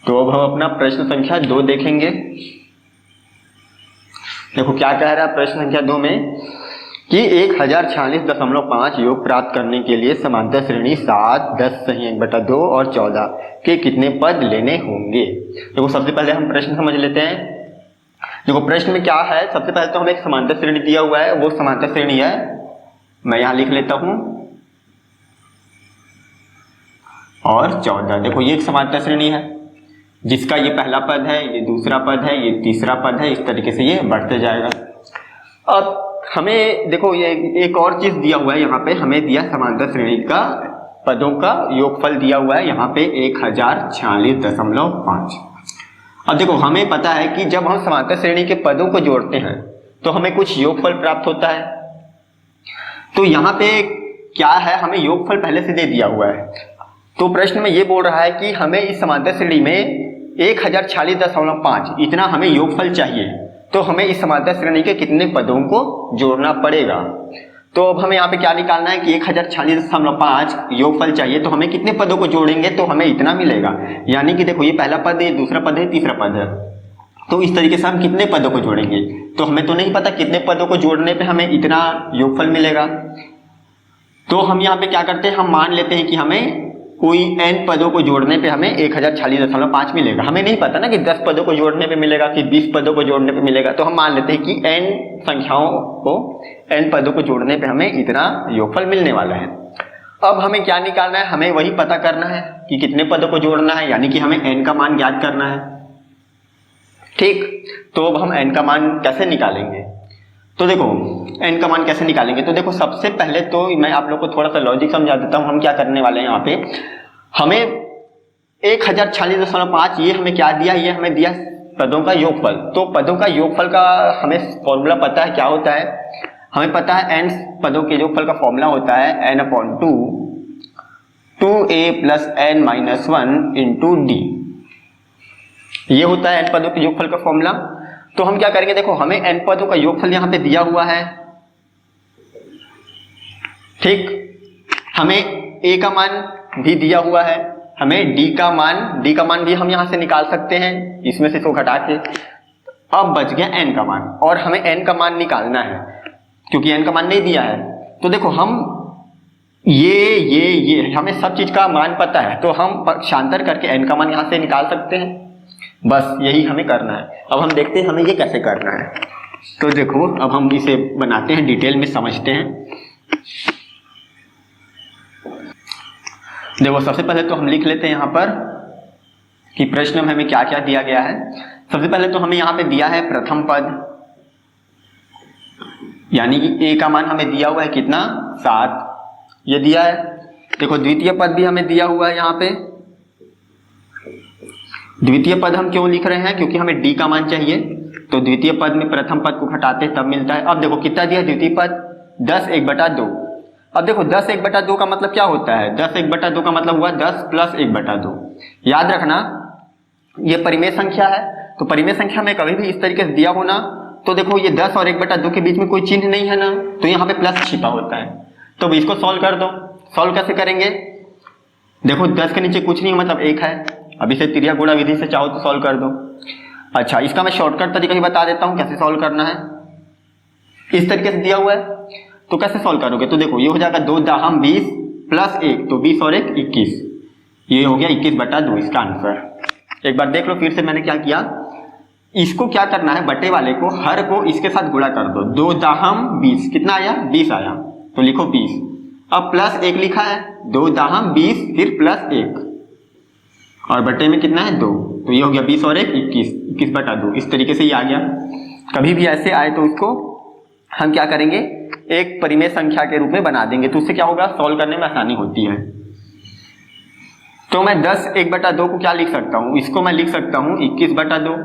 तो अब हम अपना प्रश्न संख्या 2 देखेंगे। देखो क्या कह रहा है प्रश्न संख्या 2 में कि 1046.5 योग प्राप्त करने के लिए समांतर श्रेणी 7, 10 सही 1/2 और 14 के कितने पद लेने होंगे। देखो सबसे पहले हम प्रश्न समझ लेते हैं। देखो प्रश्न में क्या है, सबसे पहले तो हमें एक समांतर श्रेणी दिया हुआ है, वो समांतर श्रेणी है, मैं यहां लिख लेता हूं, और 14। देखो ये एक समांतर श्रेणी है जिसका ये पहला पद है, ये दूसरा पद है, ये तीसरा पद है, इस तरीके से ये बढ़ते जाएगा। अब हमें देखो ये एक और चीज दिया हुआ है, यहाँ पे हमें दिया समांतर श्रेणी का पदों का योगफल दिया हुआ है, यहाँ पे 1046.5। अब देखो हमें पता है कि जब हम समांतर श्रेणी के पदों को जोड़ते हैं तो हमें कुछ योगफल प्राप्त होता है। तो यहाँ पे क्या है, हमें योगफल पहले से दे दिया हुआ है। तो प्रश्न में ये बोल रहा है कि हमें इस समांतर श्रेणी में 1046.5 इतना हमें योगफल चाहिए, तो हमें इस समांतर श्रेणी के कितने पदों को जोड़ना पड़ेगा। तो अब हमें यहाँ पे क्या निकालना है कि 1046.5 योगफल चाहिए, तो हमें कितने पदों को जोड़ेंगे तो हमें इतना मिलेगा। यानी कि देखो ये पहला पद है, दूसरा पद है, तीसरा पद है, तो इस तरीके से हम कितने पदों को जोड़ेंगे। तो हमें तो नहीं पता कितने पदों को जोड़ने पे हमें इतना योगफल मिलेगा। तो हम यहाँ पे क्या करते हैं, हम मान लेते हैं कि हमें कोई n पदों को जोड़ने पे हमें 1046.5 मिलेगा। हमें नहीं पता ना कि 10 पदों को जोड़ने पे मिलेगा कि 20 पदों को जोड़ने पे मिलेगा। तो हम मान लेते हैं कि n संख्याओं को, n पदों को जोड़ने पे हमें इतना योगफल मिलने वाला है। अब हमें क्या निकालना है, हमें वही पता करना है कि कितने पदों को जोड़ना है, यानी कि हमें n का मान ज्ञात करना है। ठीक, तो अब हम n का मान कैसे निकालेंगे। तो देखो n का मान कैसे निकालेंगे, तो देखो सबसे पहले तो मैं आप लोग को थोड़ा सा लॉजिक समझा देता हूं। हम क्या करने वाले हैं, यहाँ पे हमें 1046.5 ये हमें क्या दिया, ये हमें दिया पदों का योगफल। तो पदों का योगफल का हमें फॉर्मूला पता है, क्या होता है, हमें पता है n पदों के योगफल का फॉर्मूला होता है n/2 2a + n-1 × d। ये होता है n पदों के योगफल का फॉर्मूला। तो हम क्या करेंगे, देखो हमें n पदों का योगफल यहाँ पे दिया हुआ है, ठीक, हमें a का मान भी दिया हुआ है, हमें d का मान भी हम यहाँ से निकाल सकते हैं, इसमें से इसको घटा के। अब बच गया n का मान, और हमें n का मान निकालना है क्योंकि n का मान नहीं दिया है। तो देखो हम ये हमें सब चीज का मान पता है, तो हम पक्षांतर करके n का मान यहाँ से निकाल सकते हैं। बस यही हमें करना है। अब हम देखते हैं हमें ये कैसे करना है। तो देखो अब हम इसे बनाते हैं, डिटेल में समझते हैं। देखो सबसे पहले तो हम लिख लेते हैं यहाँ पर कि प्रश्न में हमें क्या क्या दिया गया है। सबसे पहले तो हमें यहाँ पे दिया है प्रथम पद, यानी कि a का मान हमें दिया हुआ है कितना, 7, ये दिया है। देखो द्वितीय पद भी हमें दिया हुआ है। यहाँ पे द्वितीय पद हम क्यों लिख रहे हैं, क्योंकि हमें d का मान चाहिए, तो द्वितीय पद में प्रथम पद को घटाते तब मिलता है। अब देखो कितना दिया द्वितीय पद, 10/2। अब देखो 10/2 का मतलब क्या होता है, 10/2 का मतलब हुआ 10 + 1/2। याद रखना ये परिमेय संख्या है, तो परिमेय संख्या में कभी भी इस तरीके से दिया होना, तो देखो ये 10 और 1/2 के बीच में कोई चिन्ह नहीं है ना, तो यहाँ पे प्लस छिपा होता है। तो इसको सॉल्व कर दो। सॉल्व कैसे करेंगे, देखो 10 के नीचे कुछ नहीं मतलब 1 है। अब इसे त्रिया गुणा विधि से चाहो तो सॉल्व कर दो। अच्छा, इसका मैं शॉर्टकट तरीका ही बता देता हूँ कैसे सॉल्व करना है। इस तरीके से दिया हुआ है, तो कैसे सॉल्व करोगे, तो देखो ये हो जाएगा 2 दाहम 20 + 1, तो 20 और 1 21, ये हो गया 21/2 इसका आंसर। एक बार देख लो फिर से मैंने क्या किया, इसको क्या करना है, बटे वाले को हर को इसके साथ गुणा कर दो। 2 दाहम 20 कितना आया, 20 आया, तो लिखो 20। अब +1 लिखा है, 2 दाहम 20 फिर +1 और बटे में कितना है 2, तो ये हो गया 20 और 1 21, 21/2। इस तरीके से ये आ गया। कभी भी ऐसे आए तो उसको हम क्या करेंगे, एक परिमेय संख्या के रूप में बना देंगे, तो उससे क्या होगा, सॉल्व करने में आसानी होती है। तो मैं 10/2 को क्या लिख सकता हूं, इसको मैं लिख सकता हूं 21/2।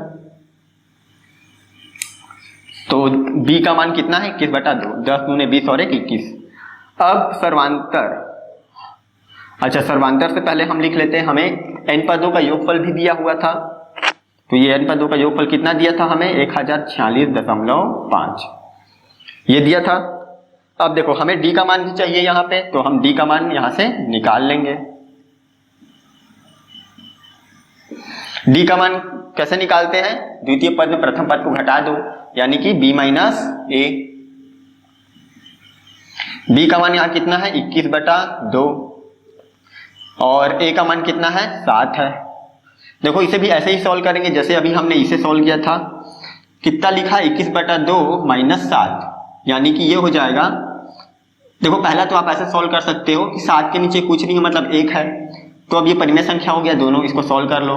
तो b का मान कितना है, 21/2, 10 दूने 20 और 1 21। अब सर्वांतर, अच्छा सर्वांतर से पहले हम लिख लेते हैं, हमें n पदों का योगफल भी दिया हुआ था, तो ये n पदों का योगफल कितना दिया था हमें, 1046.5 ये दिया था। अब देखो हमें d का मान भी चाहिए यहाँ पे, तो हम d का मान यहाँ से निकाल लेंगे। डी का मान कैसे निकालते हैं, द्वितीय पद में प्रथम पद को घटा दो, यानी कि b माइनस ए। b का मान यहाँ कितना है 21/2 और a का मान कितना है 7 है। देखो इसे भी ऐसे ही सॉल्व करेंगे जैसे अभी हमने इसे सॉल्व किया था। कितना लिखा 21/2 माइनस 7, यानी कि ये हो जाएगा। देखो पहला तो आप ऐसे सॉल्व कर सकते हो कि 7 के नीचे कुछ नहीं है मतलब 1 है, तो अब ये परिमेय संख्या हो गया दोनों, इसको सॉल्व कर लो,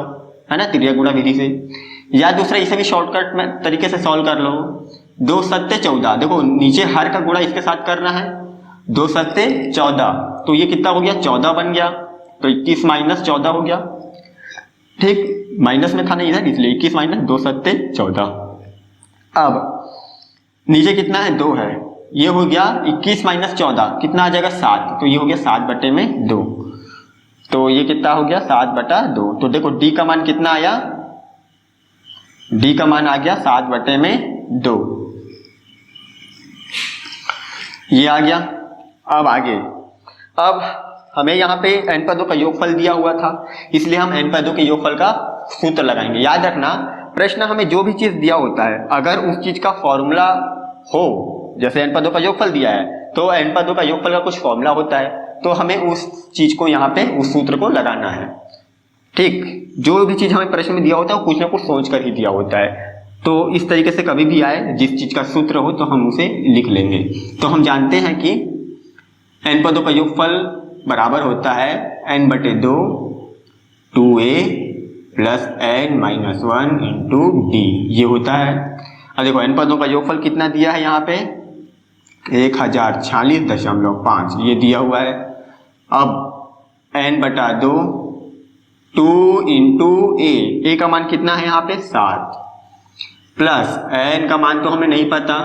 है ना, तिर्यक गुणा विधि से। या दूसरा इसे भी शॉर्टकट में तरीके से सॉल्व कर लो। 2 सत्ते 14, देखो नीचे हर का गुणा इसके साथ करना है, 2 सत्ते 14, तो ये कितना हो गया 14 बन गया, तो 21 माइनस 14 हो गया। ठीक, माइनस में था ना इधर, इसलिए 21 माइनस 2 सत्ते 14। अब नीचे कितना है 2 है, ये हो गया 21 माइनस 14 कितना आ जाएगा 7, तो ये हो गया 7/2, तो ये कितना हो गया 7/2। तो देखो डी का मान कितना आया, डी का मान आ गया 7/2, ये आ गया। अब आगे, अब हमें यहाँ पे n पदों का योगफल दिया हुआ था, इसलिए हम n पदों के योगफल का सूत्र लगाएंगे। याद रखना प्रश्न हमें जो भी चीज दिया होता है अगर उस चीज का फॉर्मूला हो, जैसे n पदों का योगफल दिया है तो n पदों का योगफल का कुछ फॉर्मूला होता है, तो हमें उस चीज को यहाँ पे उस सूत्र को लगाना है। ठीक, जो भी चीज हमें प्रश्न में दिया होता है वो कुछ ना कुछ सोच कर ही दिया होता है, तो इस तरीके से कभी भी आए जिस चीज का सूत्र हो तो हम उसे लिख लेंगे। तो हम जानते हैं कि n पदों का योगफल बराबर होता है n/2 2a plus n-1 into d, ये होता है। अब देखो n पदों का योगफल कितना दिया है यहाँ पे 1046.5 ये दिया हुआ है। अब n/2 2 इंटू a का मान कितना है यहाँ पे 7 प्लस n का मान तो हमें नहीं पता,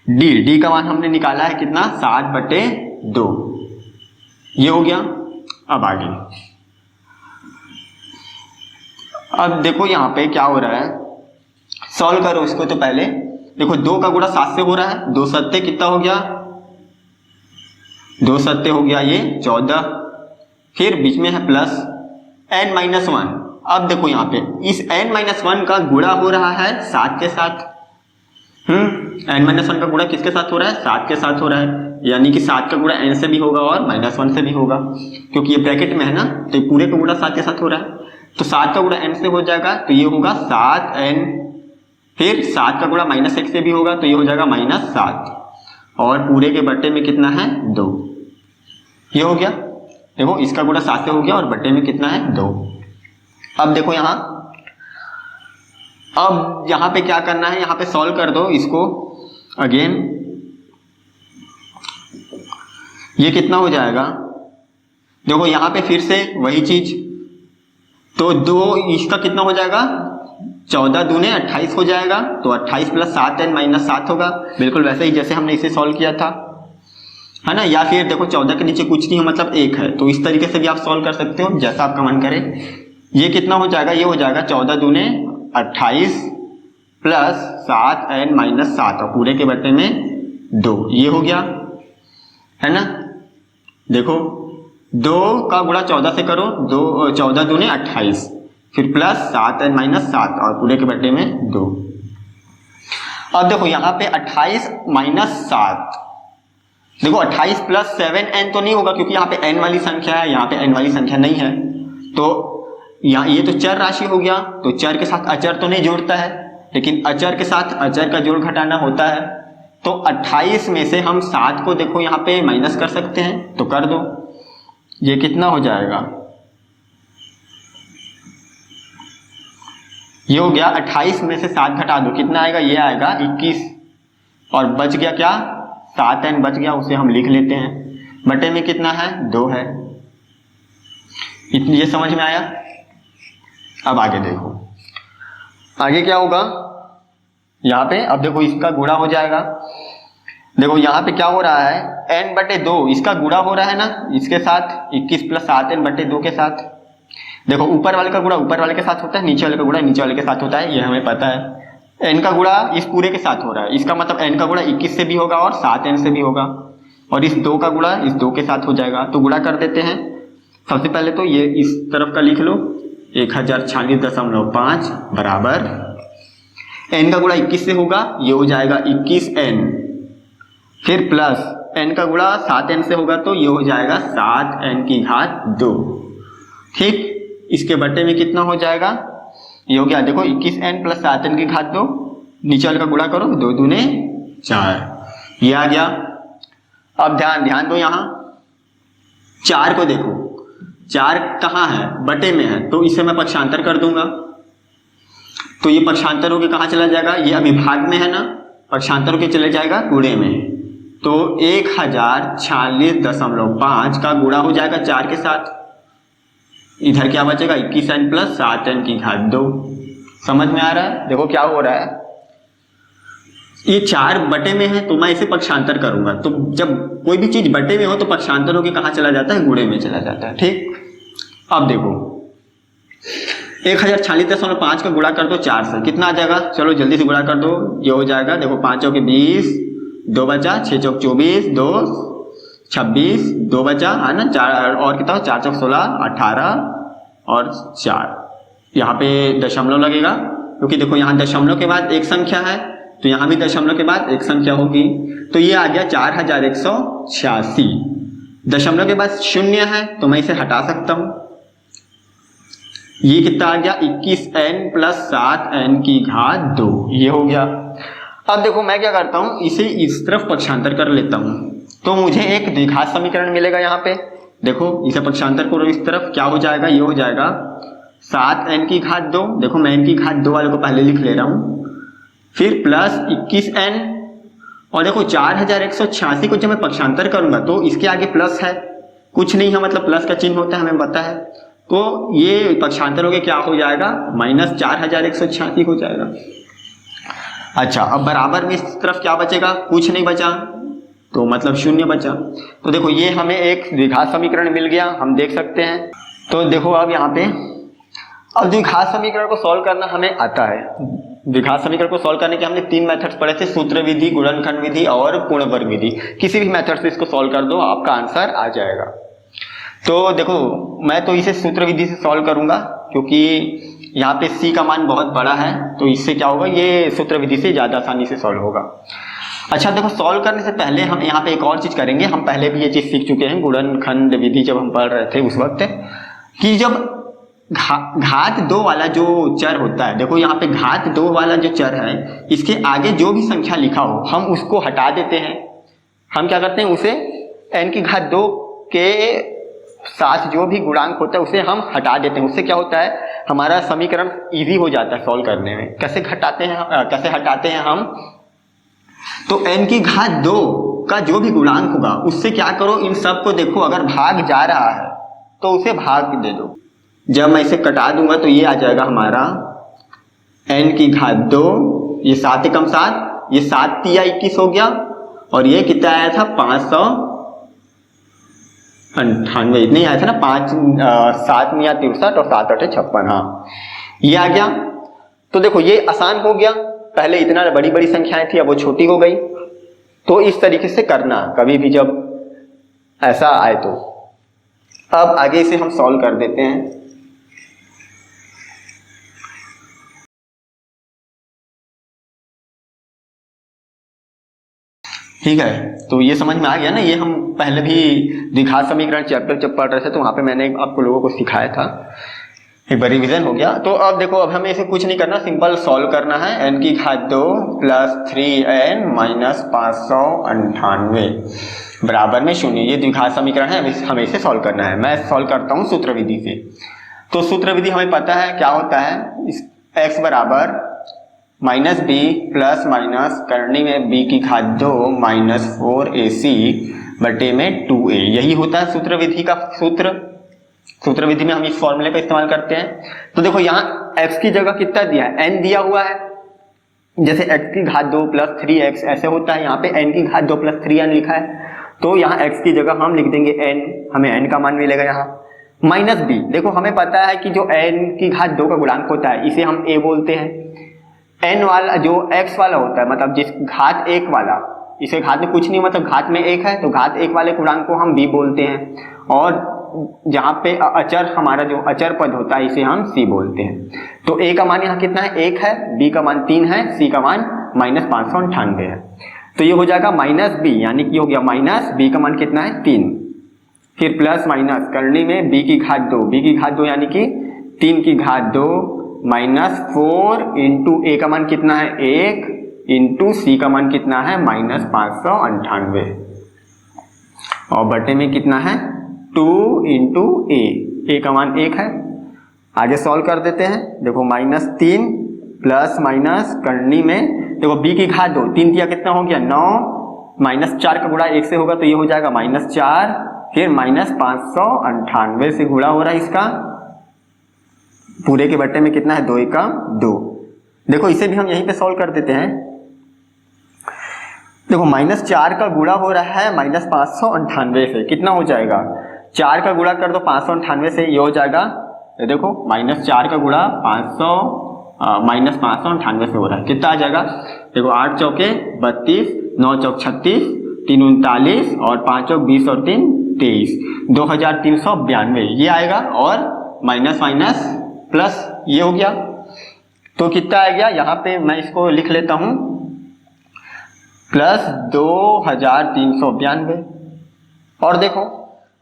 d का मान हमने निकाला है कितना 7/2, ये हो गया। अब आगे, अब देखो यहाँ पे क्या हो रहा है, सॉल्व करो इसको। तो पहले देखो 2 का गुणा 7 से हो रहा है, 2 सत्ते कितना हो गया 2 सत्ते हो गया ये 14, फिर बीच में है प्लस n-1। अब देखो यहाँ पे इस n-1 का गुणा हो रहा है 7 के साथ। n-1 का गुणा किसके साथ हो रहा है 7 के साथ हो रहा है, यानी कि 7 का गुणा n से भी होगा और -1 से भी होगा, क्योंकि ये ब्रैकेट में है ना, तो ये पूरे का गुणा 7 के साथ हो रहा है। तो 7 का गुणा n से हो जाएगा तो ये होगा 7n, फिर 7 का गुणा -1 से भी होगा तो ये हो जाएगा -7, और पूरे के बट्टे में कितना है 2, ये हो गया। देखो इसका गुणा 7 से हो गया और बट्टे में कितना है 2। अब देखो यहाँ, अब यहाँ पे क्या करना है, यहाँ पे सॉल्व कर दो इसको अगेन। ये कितना हो जाएगा, देखो यहाँ पे फिर से वही चीज, तो 2 इसका कितना हो जाएगा 14 दूने 28 हो जाएगा, तो 28 प्लस 7n-7 होगा, बिल्कुल वैसे ही जैसे हमने इसे सॉल्व किया था, है ना। या फिर देखो 14 के नीचे कुछ नहीं है मतलब 1 है, तो इस तरीके से भी आप सॉल्व कर सकते हो जैसा आपका मन करे। ये कितना हो जाएगा, ये हो जाएगा 14 दूने 28 प्लस 7n-7 और पूरे के बट्टे में 2, ये हो गया, है ना। देखो 2 का गुणा 14 से करो, 14 दूने 28, फिर प्लस 7n-7 और पूरे के बट्टे में 2। अब देखो यहाँ पे 28 - 7, देखो 28 प्लस 7n तो नहीं होगा क्योंकि यहाँ पे n वाली संख्या है, यहाँ पे n वाली संख्या नहीं है, तो यहाँ ये तो चर राशि हो गया, तो चर के साथ अचर तो नहीं जोड़ता है, लेकिन अचर के साथ अचर का जोड़ घटाना होता है। तो 28 में से हम 7 को देखो यहाँ पे माइनस कर सकते हैं, तो कर दो, ये कितना हो जाएगा, ये हो गया 28 में से 7 घटा दो, कितना आएगा, ये आएगा 21, और बच गया क्या 7n बच गया, उसे हम लिख लेते हैं, बटे में कितना है 2 है। ये समझ में आया। अब आगे देखो, आगे क्या होगा यहाँ पे, अब देखो इसका गुणा हो जाएगा। देखो यहाँ पे क्या हो रहा है n/2, इसका गुणा हो रहा है ना इसके साथ 21 प्लस 7n/2 के साथ। देखो ऊपर वाले का गुणा ऊपर वाले के साथ होता है, नीचे वाले का गुणा नीचे वाले के साथ होता है, ये हमें पता है। n का गुणा इस पूरे के साथ हो रहा है, इसका मतलब n का गुणा 21 से भी होगा और 7n से भी होगा, और इस 2 का गुणा इस 2 के साथ हो जाएगा। तो गुणा कर देते हैं। सबसे पहले तो ये इस तरफ का लिख लो 1046.5 बराबर n का गुणा 21 से होगा, ये हो जाएगा 21n, फिर प्लस n का गुणा 7n से होगा तो ये हो जाएगा 7n की घात 2। ठीक, इसके बटे में कितना हो जाएगा, ये हो गया देखो 21n प्लस 7n की घात 2, नीचे वाले का गुणा करो, 2 दूने 4, ये आ गया। अब ध्यान दो, यहाँ 4 को देखो, 4 कहाँ है, बटे में है, तो इसे मैं पक्षांतर कर दूंगा, तो ये पक्षांतर होके कहाँ चला जाएगा, ये अभिभाग में है ना, पक्षांतर होके चले जाएगा गुणे में, तो 1046.5 का गुणा हो जाएगा 4 के साथ, इधर क्या बचेगा 21n प्लस 7n की घात 2। समझ में आ रहा है, देखो क्या हो रहा है, ये 4 बटे में है तो मैं इसे पक्षांतर करूंगा, तो जब कोई भी चीज बटे में हो तो पक्षांतर होके कहाँ चला जाता है, गुणे में चला जाता है। ठीक, अब देखो 1046.5 का गुणा कर दो 4 से, कितना आ जाएगा, चलो जल्दी से गुणा कर दो, ये हो जाएगा देखो 5 चौके 20, 2 बचा, 6 चौक 24, 2 26, 2 बचा है ना, 4 और कितना, 4 चौक 16, 18 और 4, यहाँ पे दशमलव लगेगा, क्योंकि देखो यहाँ दशमलव के बाद एक संख्या है, तो यहाँ भी दशमलव के बाद एक संख्या होगी, तो ये आ गया 4186। दशमलव के बाद 0 है तो मैं इसे हटा सकता हूँ, ये कितना आ गया 21n प्लस 7n की घात 2, ये हो गया। अब देखो मैं क्या करता हूँ, इसे इस तरफ पक्षांतर कर लेता हूँ, तो मुझे एक द्विघात समीकरण मिलेगा। यहाँ पे देखो इसे पक्षांतर करो इस तरफ, क्या हो जाएगा, ये हो जाएगा 7n की घात 2, देखो मैं n की घात 2 वाले को पहले लिख ले रहा हूँ, फिर प्लस 21n, और देखो 4186 को जब मैं पक्षांतर करूंगा तो इसके आगे प्लस है, कुछ नहीं है, मतलब प्लस का चिन्ह होता है, हमें पता है, तो ये पक्षांतर होके क्या हो जाएगा, माइनस 4186 हो जाएगा। अच्छा, अब बराबर में इस तरफ क्या बचेगा, कुछ नहीं बचा, तो मतलब 0 बचा, तो देखो ये हमें एक द्विघात समीकरण मिल गया, हम देख सकते हैं। तो देखो अब यहाँ पे, अब द्विघात समीकरण को सॉल्व करना हमें आता है। द्विघात समीकरण को सॉल्व करने के हमने 3 मेथड्स पढ़े थे, सूत्र विधि, गुणनखंड विधि और पूर्ण वर्ग विधि। किसी भी मेथड से इसको सॉल्व कर दो, आपका आंसर आ जाएगा। तो देखो मैं तो इसे सूत्र विधि से सॉल्व करूंगा, क्योंकि यहाँ पे c का मान बहुत बड़ा है, तो इससे क्या होगा, ये सूत्र विधि से ज्यादा आसानी से सॉल्व होगा। अच्छा देखो, सॉल्व करने से पहले हम यहाँ पे एक और चीज करेंगे, हम पहले भी ये चीज सीख चुके हैं गुणनखंड विधि जब हम पढ़ रहे थे उस वक्त, कि जब घात 2 वाला जो चर होता है, देखो यहाँ पे घात 2 वाला जो चर है, इसके आगे जो भी संख्या लिखा हो हम उसको हटा देते हैं। हम क्या करते हैं, उसे n की घात 2 के साथ जो भी गुणांक होता है उसे हम हटा देते हैं। उससे क्या होता है, हमारा समीकरण इजी हो जाता है सॉल्व करने में। कैसे हटाते हैं हम, तो n की घात 2 का जो भी गुणांक होगा उससे क्या करो, इन सब को देखो, अगर भाग जा रहा है तो उसे भाग दे दो। जब मैं इसे कटा दूंगा तो ये आ जाएगा हमारा n की घात 2, ये 7 एकम 7, ये 7 तिया 21 हो गया, और ये कितना आया था 598, इतने आया था ना, 7 मिया 63 और 7 8 56, हाँ ये आ गया। तो देखो ये आसान हो गया, पहले इतना बड़ी बड़ी संख्याएं थी, अब वो छोटी हो गई। तो इस तरीके से करना कभी भी जब ऐसा आए तो। अब आगे इसे हम सॉल्व कर देते हैं। ठीक है, तो ये समझ में आ गया ना, ये हम पहले भी द्विघात समीकरण चैप्टर जब पढ़ रहे थे तो वहां पे मैंने आपको लोगों को सिखाया था, एक बार रिवीजन हो गया। तो अब देखो, अब हमें इसे कुछ नहीं करना, सिंपल सॉल्व करना है। n की घात 2 प्लस 3n माइनस 598 बराबर में 0, ये द्विघात समीकरण है, हमें इसे सॉल्व करना है। मैं सॉल्व करता हूँ सूत्र विधि से। तो सूत्र विधि हमें पता है क्या होता है, x बराबर माइनस बी प्लस माइनस करने में b की घात 2 माइनस 4ac बटे में 2a, यही होता है सूत्र विधि का सूत्र। सूत्र विधि में हम इस फॉर्मूले का इस्तेमाल करते हैं। तो देखो यहाँ x की जगह कितना दिया है, n दिया हुआ है, जैसे x की घात 2 प्लस 3x ऐसे होता है, यहाँ पे n की घात 2 प्लस 3n लिखा है, तो यहाँ x की जगह हम लिख देंगे n, हमें n का मान मिलेगा यहाँ। माइनस b, देखो हमें पता है कि जो n की घात 2 का गुणांक होता है इसे हम a बोलते हैं। n वाला जो x वाला होता है, मतलब जिस घात 1 वाला, इसे घात में कुछ नहीं, मतलब घात में 1 है तो घात 1 वाले गुणांक को हम b बोलते हैं। और जहाँ पे अचर, हमारा जो अचर पद होता है इसे हम c बोलते हैं। तो a का मान यहाँ कितना है, 1 है, b का मान 3 है, c का मान -598 है। तो ये हो जाएगा -b, यानी कि हो गया माइनस b का मान कितना है 3, फिर प्लस माइनस करने में b की घात 2, b की घात 2 यानी कि 3 की घात 2 -4 इंटू a का मान कितना है 1 इंटू c का मान कितना है -598 और बटे में कितना है 2 इंटू a का मान 1 है। आगे सॉल्व कर देते हैं। देखो -3 प्लस माइनस करनी में देखो b की घात 2, 3 दिया कितना हो गया 9, -4 का गुणा 1 से होगा तो ये हो जाएगा -4, फिर -598 से गुणा हो रहा है इसका, पूरे के बट्टे में कितना है 2 का 2। देखो इसे भी हम यहीं पे सॉल्व कर देते हैं। देखो -4 का गुणा हो रहा है -598 से, कितना हो जाएगा 4 का गुणा कर दो 598 से, ये हो जाएगा देखो -4 का गुणा 598 से हो रहा है, कितना आ जाएगा देखो 8 चौके 32, 9 चौक 36, 3 39 और 5 चौक 20 और 3 23, 2392 ये आएगा और माइनस माइनस प्लस ये हो गया तो कितना आ गया, यहाँ पे मैं इसको लिख लेता हूँ प्लस 2392। और देखो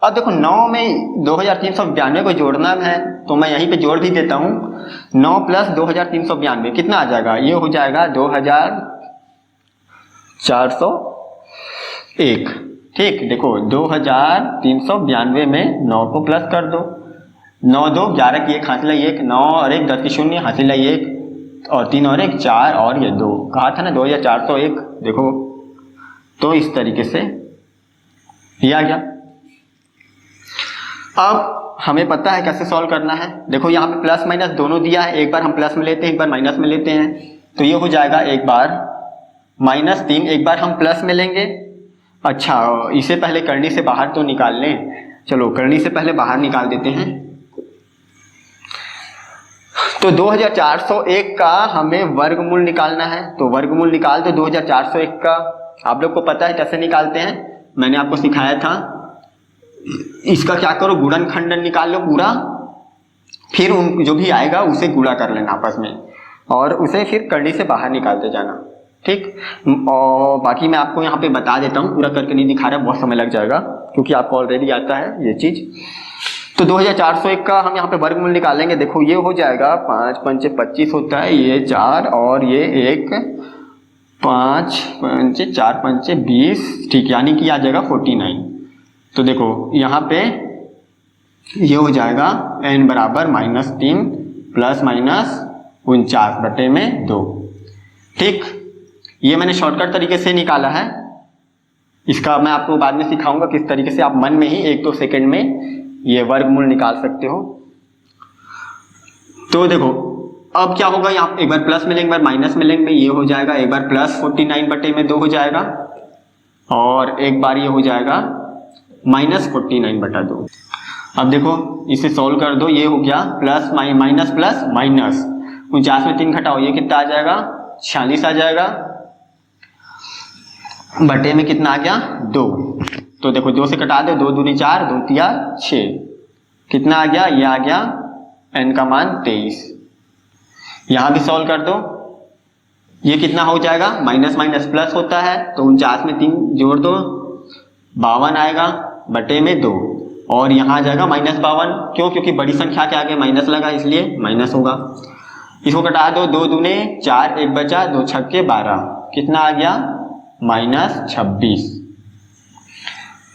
अब देखो 9 में 2392 को जोड़ना है तो मैं यहीं पे जोड़ भी देता हूँ। 9 प्लस 2392 कितना आ जाएगा, ये हो जाएगा 2401। ठीक, देखो 2392 में 9 को प्लस कर दो, 9 2 11 की 1 हासिल 1, 9 और 1 10 की 0 हासिल 1 और 3 और 1 4 और ये 2, कहा था ना 2401। देखो तो इस तरीके से ये आ गया। अब हमें पता है कैसे सॉल्व करना है। देखो यहाँ पे प्लस माइनस दोनों दिया है, एक बार हम प्लस में लेते हैं एक बार माइनस में लेते हैं, तो ये हो जाएगा एक बार -3, एक बार हम प्लस में लेंगे। अच्छा इसे पहले करनी से बाहर तो निकाल लें, चलो करनी से पहले बाहर निकाल देते हैं। तो 2401 का हमें वर्गमूल निकालना है, तो वर्गमूल निकाल दो 2401 का। आप लोग को पता है कैसे निकालते हैं, मैंने आपको सिखाया था। इसका क्या करो, गुणनखंडन निकाल लो पूरा, फिर उन जो भी आएगा उसे गुणा कर लेना आपस में और उसे फिर करनी से बाहर निकालते जाना। ठीक, और बाकी मैं आपको यहाँ पे बता देता हूँ, पूरा करके नहीं दिखा रहा, बहुत समय लग जाएगा क्योंकि आपको ऑलरेडी आता है ये चीज। तो 2401 का हम यहाँ पे वर्गमूल निकालेंगे। देखो ये हो जाएगा 5 पंचे 25 होता है, ये 4 और ये 1 5 पंचे 4 पंचे 20, ठीक, यानी कि आ जाएगा 49। तो देखो यहाँ पे ये हो जाएगा n बराबर -3 प्लस माइनस 49 बटे में 2। ठीक, ये मैंने शॉर्टकट तरीके से निकाला है, इसका मैं आपको बाद में सिखाऊंगा किस तरीके से आप मन में ही 1-2 सेकंड में ये वर्गमूल निकाल सकते हो। तो देखो अब क्या होगा, यहाँ एक बार प्लस में लेंगे एक बार माइनस में लेंगे, ये हो जाएगा एक बार प्लस 49 बटे में 2 हो जाएगा और एक बार ये हो जाएगा -49 बटा 2। अब देखो इसे सॉल्व कर दो, ये हो गया प्लस माइनस प्लस माइनस 49 में 3 घटाओ, ये कितना आ जाएगा 46 आ जाएगा, बटे में कितना आ गया 2। तो देखो 2 से कटा दो, 2 दूनी 4 2 तिया 6, कितना आ गया, ये आ गया n का मान 23। यहां भी सॉल्व कर दो, ये कितना हो जाएगा, माइनस माइनस प्लस होता है तो 49 में 3 जोड़ दो 52 आएगा बटे में 2 और यहाँ आ जाएगा -52, क्यों, क्योंकि बड़ी संख्या के आगे माइनस लगा इसलिए माइनस होगा। इसको कटा दो, 2 दूने 4 1 बचा 2 छक्के 12, कितना आ गया -26।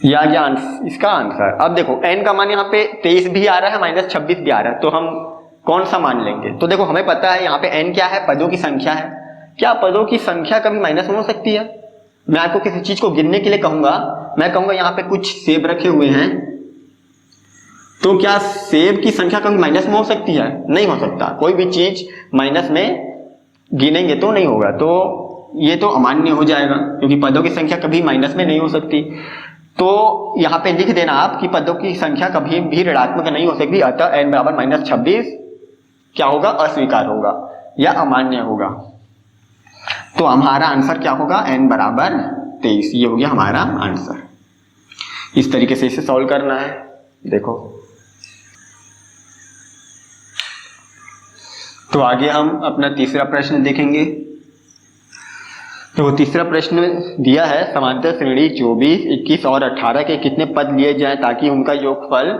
यह आ गया इसका आंसर। अब देखो n का मान यहाँ पे 23 भी आ रहा है -26 भी आ रहा है, तो हम कौन सा मान लेंगे। तो देखो हमें पता है यहाँ पे n क्या है, पदों की संख्या है। क्या पदों की संख्या कभी माइनस में हो सकती है। मैं आपको किसी चीज को गिनने के लिए कहूंगा, मैं कहूंगा यहाँ पे कुछ सेब रखे हुए हैं, तो क्या सेब की संख्या कभी माइनस में हो सकती है, नहीं हो सकता। कोई भी चीज माइनस में गिनेंगे तो नहीं होगा, तो ये तो अमान्य हो जाएगा क्योंकि पदों की संख्या कभी माइनस में नहीं हो सकती। तो यहाँ पे लिख देना आप कि पदों की संख्या कभी भी ऋणात्मक नहीं हो सकती, अतः n बराबर -26 क्या होगा, अस्वीकार होगा या अमान्य होगा। तो हमारा आंसर क्या होगा, n बराबर 23, ये हो गया हमारा आंसर। इस तरीके से इसे सॉल्व करना है। देखो तो आगे हम अपना तीसरा प्रश्न देखेंगे। तो तीसरा प्रश्न दिया है समांतर श्रेणी 24, 21 और 18 के कितने पद लिए जाएं ताकि उनका योगफल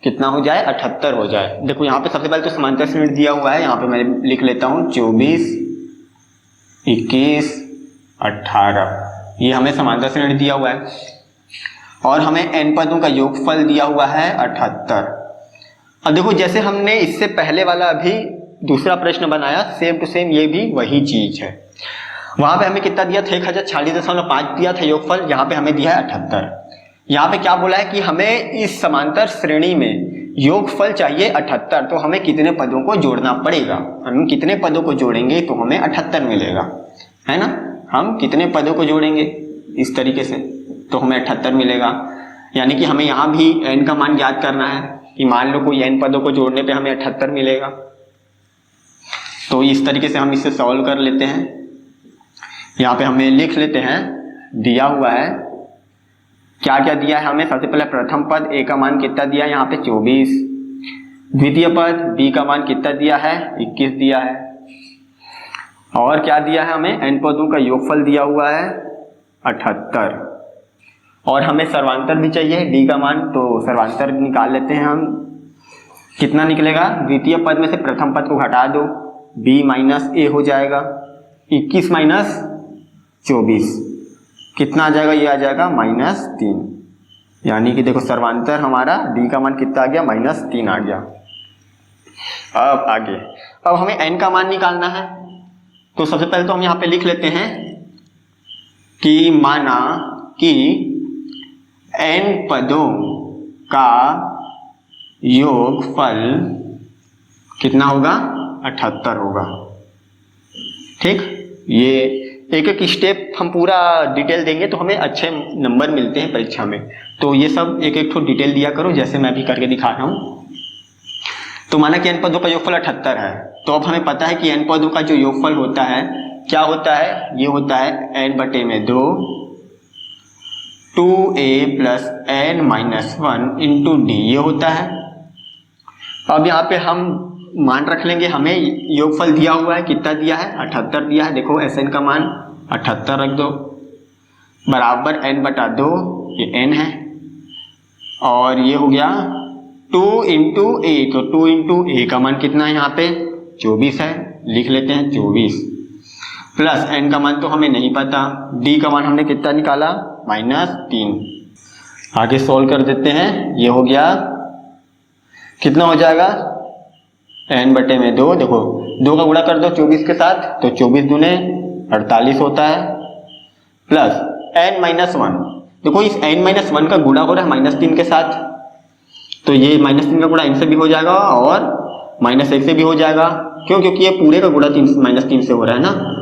कितना हो जाए, 78 हो जाए। देखो यहाँ पे सबसे पहले तो समांतर श्रेणी दिया हुआ है, यहाँ पे मैं लिख लेता हूँ 24, 21, 18, ये हमें समांतर श्रेणी दिया हुआ है और हमें n पदों का योगफल दिया हुआ है 78। अब देखो जैसे हमने इससे पहले वाला अभी दूसरा प्रश्न बनाया, सेम टू सेम ये भी वही चीज है। वहां पे हमें कितना दिया था, 1046.5 दिया था योगफल, यहाँ पे हमें दिया है 78। यहाँ पे क्या बोला है कि हमें इस समांतर श्रेणी में योगफल चाहिए 78, तो हमें कितने पदों को जोड़ना पड़ेगा। हम कितने पदों को जोड़ेंगे तो हमें 78 मिलेगा, है ना। हम कितने पदों को जोड़ेंगे इस तरीके से तो हमें 78 मिलेगा। यानी कि हमें यहाँ भी n का मान ज्ञात करना है कि मान लो कोई n पदों को जोड़ने पे हमें 78 मिलेगा। तो इस तरीके से हम इसे सॉल्व कर लेते हैं। यहाँ पे हमें लिख लेते हैं, दिया हुआ है क्या क्या दिया है हमें। सबसे पहले प्रथम पद a का मान कितना दिया है, यहाँ पे 24। द्वितीय पद b का मान कितना दिया है, 21 दिया है। और क्या दिया है हमें, n पदों का योगफल दिया हुआ है 78। और हमें सर्वांतर भी चाहिए d का मान, तो सर्वांतर निकाल लेते हैं हम। कितना निकलेगा, द्वितीय पद में से प्रथम पद को घटा दो, b माइनस a हो जाएगा। 21 माइनस 24 कितना आ जाएगा, ये आ जाएगा -3। यानी कि देखो सर्वांतर हमारा d का मान कितना आ गया, -3 आ गया। अब आगे, अब हमें n का मान निकालना है। तो सबसे पहले तो हम यहाँ पे लिख लेते हैं कि माना कि n पदों का योगफल कितना होगा, 78 होगा। ठीक, ये एक एक स्टेप हम पूरा डिटेल देंगे तो हमें अच्छे नंबर मिलते हैं परीक्षा में। तो ये सब एक एक ठो डिटेल दिया करो, जैसे मैं भी करके दिखा रहा हूँ। तो माना कि n पदों का योगफल 78 है, तो अब हमें पता है कि n पदों का जो योगफल होता है क्या होता है, ये होता है n बटे में 2 2a plus n minus 1 into D, ये होता है। अब यहाँ पे हम मान रख लेंगे, हमें योगफल दिया हुआ है, कितना दिया है, 78 दिया है। देखो Sn का मान 78 रख दो, बराबर n बटा 2, ये n है, और ये हो गया 2 इंटू ए, तो 2 इंटू ए का मान कितना है, यहाँ पे 24 है, लिख लेते हैं 24, प्लस n का मान तो हमें नहीं पता, d का मान हमने कितना निकाला, -3। आगे सोल्व कर देते हैं, ये हो गया, कितना हो जाएगा, n बटे में 2, देखो 2 का गुणा कर दो 24 के साथ, तो 24 दूने 48 होता है, प्लस n माइनस 1, देखो इस n माइनस 1 का गुणा हो रहा है -3 के साथ, तो ये -3 का गुणा n से भी हो जाएगा और -1 से भी हो जाएगा। क्यों, क्योंकि ये पूरे का गुणा -3 से हो रहा है ना,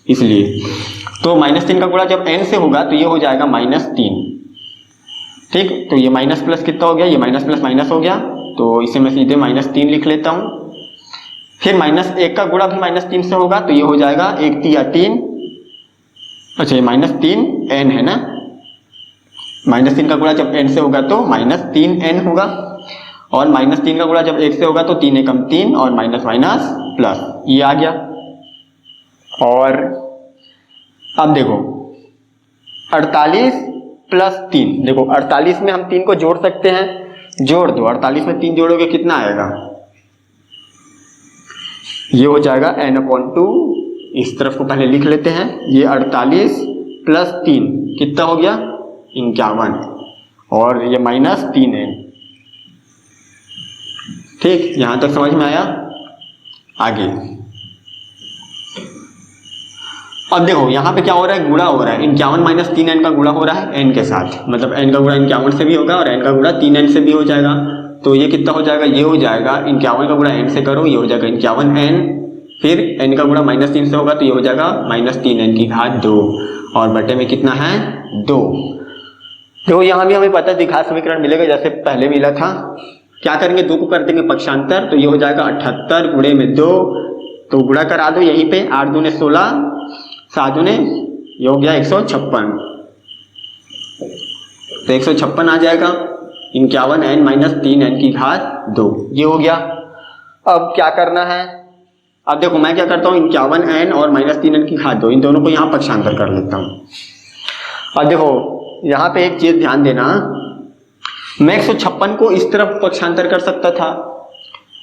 इसलिए। तो -3 का गुणा जब n से होगा तो ये हो जाएगा -3। ठीक, तो ये माइनस प्लस कितना हो गया, ये माइनस प्लस माइनस हो गया, तो इसे मैं सीधे -3 लिख लेता हूँ। फिर -1 का गुणा भी -3 से होगा, तो ये हो जाएगा 1 तिया 3, अच्छा ये -3 n है ना, -3 का गुणा जब n से होगा तो -3n होगा, और -3 का गुणा जब 1 से होगा तो 3 एकम 3 और माइनस माइनस प्लस, ये आ गया। और अब देखो 48 प्लस 3, देखो 48 में हम 3 को जोड़ सकते हैं, जोड़ दो, 48 में 3 जोड़ोगे कितना आएगा, ये हो जाएगा n/2। इस तरफ को पहले लिख लेते हैं, ये 48 प्लस 3 कितना हो गया, 51, और ये -3n। ठीक, यहां तक समझ में आया। आगे अब देखो यहाँ पे क्या हो रहा है, गुणा हो रहा है, 51 - 3n का गुणा हो रहा है n के साथ, मतलब n का गुणा 51 से भी होगा और n का गुणा 3n से भी हो जाएगा। तो ये कितना हो जाएगा, ये हो जाएगा 51 का गुणा n से करो, ये हो जाएगा 51n, फिर n का गुणा -3 से होगा तो ये हो जाएगा -3n की घात 2, और बटे में कितना है 2। देखो यहाँ भी हमें पता दिखा समीकरण मिलेगा जैसे पहले मिला था। क्या करेंगे, 2 को कर देंगे पक्षांतर, तो ये हो जाएगा 78 गुणे में 2, तो गुणा करा दो यहीं पे, 8 दूने 16, 7 दूने ये हो गया 156, तो 156 आ जाएगा। 51n माइनस 3n की घात 2, ये हो गया। अब क्या करना है, अब देखो मैं क्या करता हूँ, 51n और माइनस 3n की घात 2 इन दोनों को यहाँ पक्षांतर कर लेता हूँ। अब देखो यहाँ पे एक चीज ध्यान देना, मैं 156 को इस तरफ पक्षांतर कर सकता था,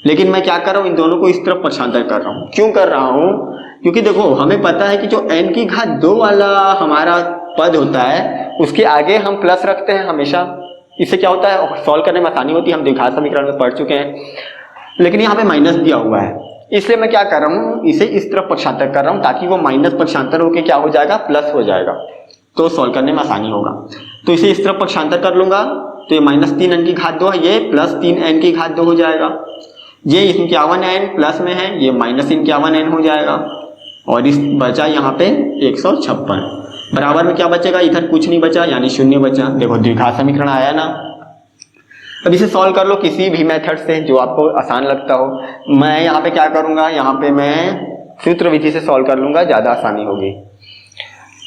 लेकिन मैं क्या कर रहा हूँ, इन दोनों को इस तरफ पक्षांतर कर रहा हूँ। क्यों कर रहा हूँ, क्योंकि देखो हमें पता है कि जो n की घात 2 वाला हमारा पद होता है उसके आगे हम प्लस रखते हैं हमेशा। इससे क्या होता है, सॉल्व करने में आसानी होती है, हम द्विघात समीकरण में पढ़ चुके हैं। लेकिन यहाँ पे माइनस दिया हुआ है, इसलिए मैं क्या कर रहा हूँ, इसे इस तरफ पक्षांतर कर रहा हूँ ताकि वो माइनस पक्षांतर होके क्या हो जाएगा, प्लस हो जाएगा, तो सॉल्व करने में आसानी होगा। तो इसे इस तरफ पक्षांतर कर लूंगा, तो ये माइनस 3n की घात 2 है, ये प्लस 3n की घात 2 हो जाएगा। ये 51n प्लस में है, ये माइनस 51n हो जाएगा, और इस बचा यहाँ पे 156, बराबर में क्या बचेगा, इधर कुछ नहीं बचा यानी शून्य बचा। देखो द्विघात समीकरण आया ना। अब इसे सॉल्व कर लो किसी भी मेथड से जो आपको आसान लगता हो। मैं यहाँ पे क्या करूंगा, यहाँ पे मैं सूत्र विधि से सॉल्व कर लूंगा, ज्यादा आसानी होगी।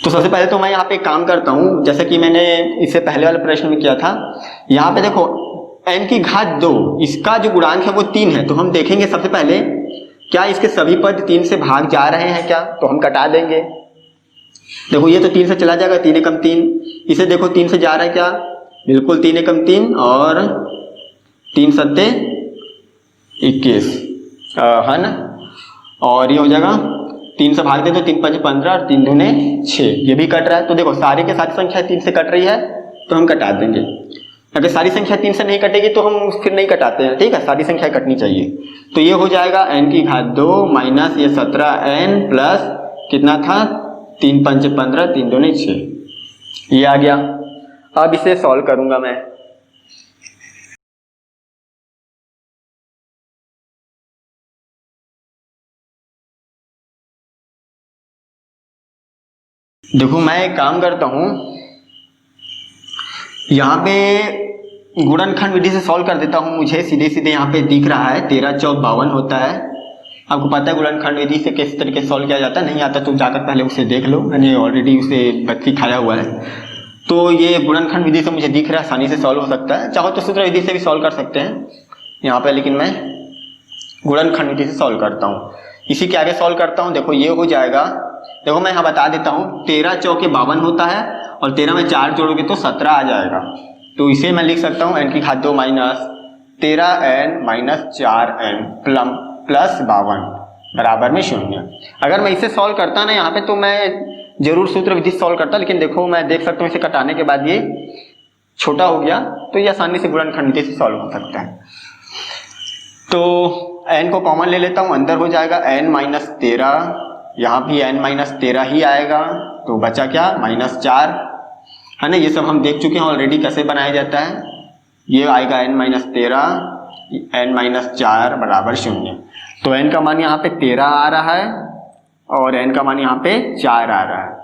तो सबसे पहले तो मैं यहाँ पे एक काम करता हूँ, जैसे कि मैंने इससे पहले वाले प्रश्न में किया था। यहाँ पे देखो n की घात 2, इसका जो गुणांक है वो 3 है, तो हम देखेंगे सबसे पहले क्या इसके सभी पद 3 से भाग जा रहे हैं क्या, तो हम कटा देंगे। देखो ये तो 3 से चला जाएगा, 3 एकम 3, इसे देखो 3 से जा रहा है क्या, बिल्कुल 3 एकम 3 और 3 सत्ते 21 है ना, और ये हो जाएगा 3 से भाग दे तो 3 5 15 और 3 दूने 6, ये भी कट रहा है। तो देखो सारी के सारी संख्या 3 से कट रही है, तो हम कटा देंगे। अगर सारी संख्या 3 से नहीं कटेगी तो हम फिर नहीं कटाते हैं, ठीक है, सारी संख्या कटनी चाहिए। तो ये हो जाएगा n की घात 2 माइनस ये 17n प्लस कितना था, 3 5 15 3 दूने 6, ये आ गया। अब इसे सॉल्व करूंगा मैं। देखो मैं एक काम करता हूं, यहाँ पे गुणनखंड विधि से सॉल्व कर देता हूं। मुझे सीधे सीधे यहाँ पे दिख रहा है 13 चौक 52 होता है। आपको पता है गुणनखंड विधि से किस तरीके से सॉल्व किया जाता है, नहीं आता तो जाकर पहले उसे देख लो, मैंने ऑलरेडी उसे सिखाया हुआ है। तो ये गुणनखंड विधि से मुझे दिख रहा है, आसानी से सॉल्व हो सकता है। चाहो तो सूत्र विधि से भी सॉल्व कर सकते हैं यहाँ पे, लेकिन मैं गुणनखंड विधि से सॉल्व करता हूँ। इसी के आगे सॉल्व करता हूँ। देखो ये हो जाएगा, देखो मैं यहाँ बता देता हूँ, 13 चौके 52 होता है और 13 में 4 जोड़ोगे तो 17 आ जाएगा। तो इसे मैं लिख सकता हूँ n की घात 2 minus 13n minus 4n plus 52 बराबर में 0। अगर मैं इसे सॉल्व करता ना यहाँ पे, तो मैं जरूर सूत्र विधि से सॉल्व करता, लेकिन देखो मैं देख सकता हूँ इसे कटाने के बाद ये छोटा हो गया, तो ये आसानी से गुणनखंड विधि से सॉल्व हो सकता है। तो n को कॉमन ले लेता हूँ, अंदर हो जाएगा n माइनस 13, यहाँ भी n माइनस 13 ही आएगा, तो बचा क्या, माइनस 4 है ना। ये सब हम देख चुके हैं ऑलरेडी कैसे बनाया जाता है। ये आएगा n माइनस 13 n माइनस 4 बराबर 0। तो n का मान यहाँ पे 13 आ रहा है और n का मान यहाँ पे 4 आ रहा है।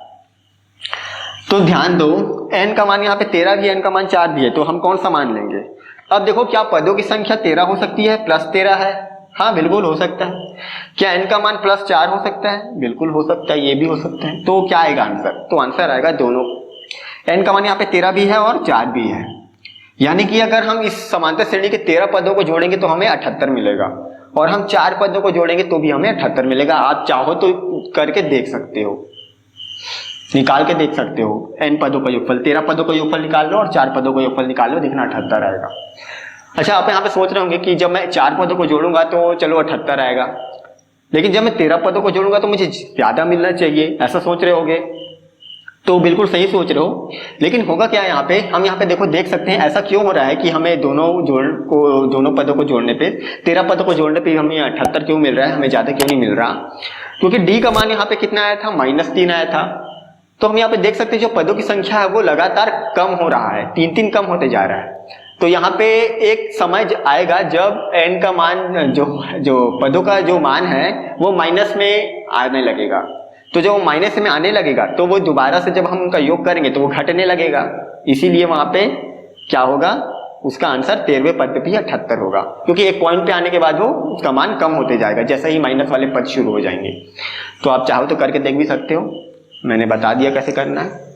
तो ध्यान दो, n का मान यहाँ पे 13 भी है, n का मान 4 भी है, तो हम कौन सा मान लेंगे। अब देखो क्या पदों की संख्या 13 हो सकती है प्लस 13 है, हाँ बिल्कुल हो सकता है। क्या n का मान प्लस 4 हो सकता है, बिल्कुल हो सकता है, ये भी हो सकता है। तो क्या आएगा आंसर, तो आंसर आएगा दोनों। n का मान यहाँ पे 13 भी है और 4 भी है, यानी कि अगर हम इस समांतर श्रेणी के 13 पदों को जोड़ेंगे तो हमें 78 मिलेगा, और हम 4 पदों को जोड़ेंगे तो भी हमें 78 मिलेगा। आप चाहो तो करके देख सकते हो, निकाल के देख सकते हो। n पदों का योगफल, 13 पदों का योगफल निकाल लो और 4 पदों का योगफल निकाल लो, देखना 78 आएगा। अच्छा, आप यहाँ पे सोच रहे होंगे कि जब मैं 4 पदों को जोड़ूंगा तो चलो 78 आएगा, लेकिन जब मैं 13 पदों को जोड़ूंगा तो मुझे ज्यादा मिलना चाहिए, ऐसा सोच रहे होगे। तो बिल्कुल सही सोच रहे हो, लेकिन होगा क्या यहाँ पे, हम यहाँ पे देखो देख सकते हैं ऐसा क्यों हो रहा है कि हमें दोनों पदों को जोड़ने पे, 13 पदों को जोड़ने पे हमें 78 क्यों मिल रहा है, हमें ज्यादा क्यों नहीं मिल रहा। क्योंकि डी का मान यहाँ पे कितना आया था, -3 आया था। तो हम यहाँ पे देख सकते हैं जो पदों की संख्या है वो लगातार कम हो रहा है, 3-3 कम होते जा रहा है। तो यहाँ पे एक समय आएगा जब n का मान, जो पदों का जो मान है वो माइनस में आने लगेगा। तो जब वो माइनस में आने लगेगा तो वो दोबारा से जब हम उनका योग करेंगे तो वो घटने लगेगा, इसीलिए वहां पे क्या होगा, उसका आंसर 13वें पद पे भी 78 होगा, क्योंकि एक पॉइंट पे आने के बाद वो उसका मान कम होते जाएगा जैसे ही माइनस वाले पद शुरू हो जाएंगे। तो आप चाहो तो करके देख भी सकते हो, मैंने बता दिया कैसे करना है।